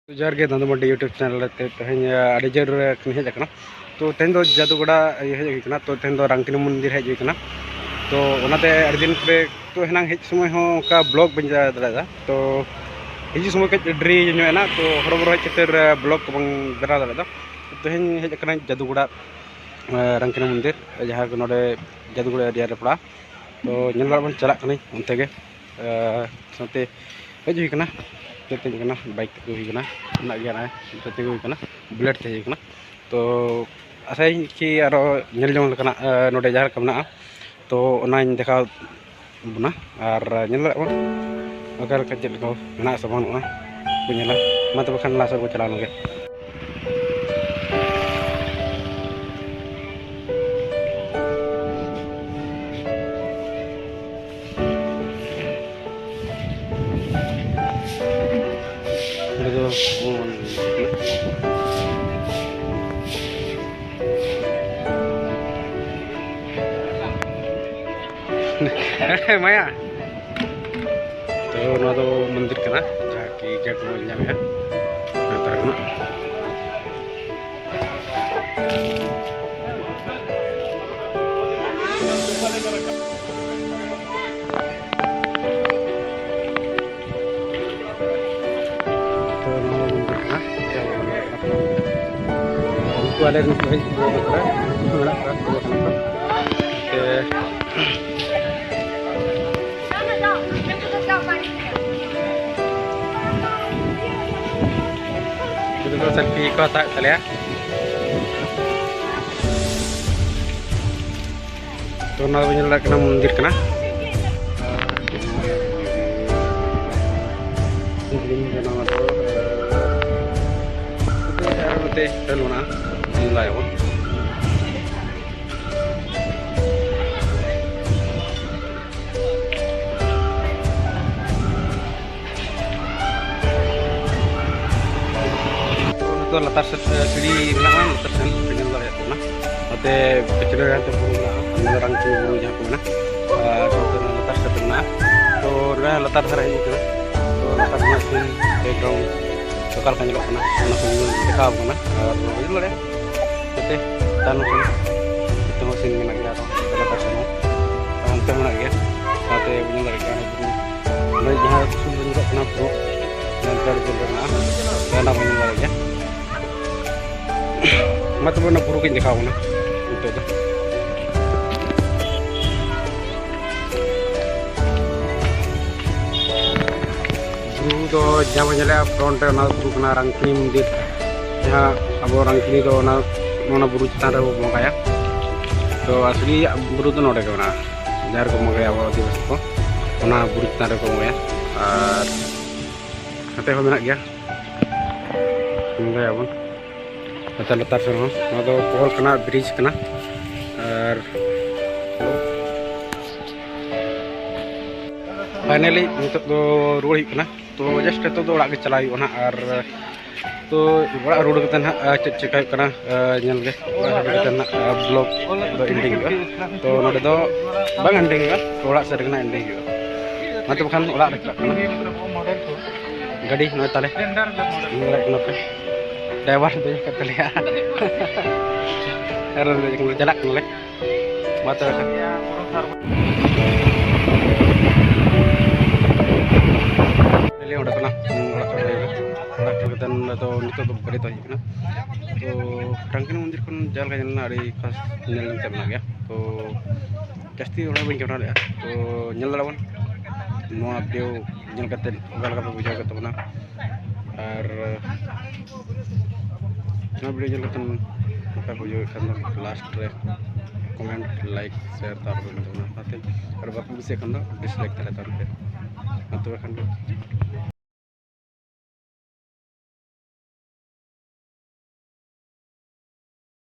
जोहार गे दांदुमंडी YouTube channel तेहन अड़ी जोर हेजना तो तेहन जादूगड़ा हेज तो तेहन रांकनी मंदिर हेज तो ओनाते अड़ी दिन पे तो हेनांग हेज समय का ब्लॉग बन दाड़ा तो हिजू समय कज ड्री ना तो हरबर हेज खातिर ब्लॉग को बना दाड़ा तो तेहन हेज जादूगड़ा रांकनी मंदिर जहाँ को नोडे जादूगड़ा एरिया रे पड़ा तो बन चला उनते गे साथे हेज हुई तेना बाइक हुईना हुईना बुलेट ते हुईना तो आशा कि आरो जोंग नोडे जहाँ का मना तो देखा बना और बन अगर चेक मेना से बनूँ मा तब खान लास्ट को चला लगे माया तो मंदिर का जहाँ की गेट में वाले सेल्फी को हता तो मंदिर करना तो लतार सीढ़ी लतार सेन पेनल दाते पिछले बुरु रांची बुरु जहाँ को लतार से तो लतार धारा हजू तो लतार सीन बैकग्राउंड सकाल का देखा और हजू दाड़े जाते तान सीन में लतार सेन अंत में साथे बुझे दाड़े जहाँ सूर बुरु बुझे दाड़े मत बना बुरु को देखा बुरु तो जहाँ बने फ्रंट बुरु रांकनी मंदिर जहाँ अब रांकनी बुरु चितान बंगाया तो असली बुरु तो नोडे जहाँ को बंगाया अब दिवस को बुरु चितान बंगाया और हाते मेना गया बंगायाबन लतार से पोल ब्रिज और फाइनली नित रुआड़ तो जस्ट तो चला और तो रुड़ चे चिका ब्लॉग एंडिंग तो नोडे एंडिंग तो से एंडिंग मा तब खान गाड़ी ना ताले ड्राइवर चला मत तो गाड़ी तो रांकनी मंदिर को जहाँ खास चलना गया तो जास्ती बी कैमरा ले तो दाबन वीडियो बुझा तबना और वीडियो बुझे खान लास्ट रे कमेंट लाइक शेयर और बाकी कुछ डिसलाइक तब खान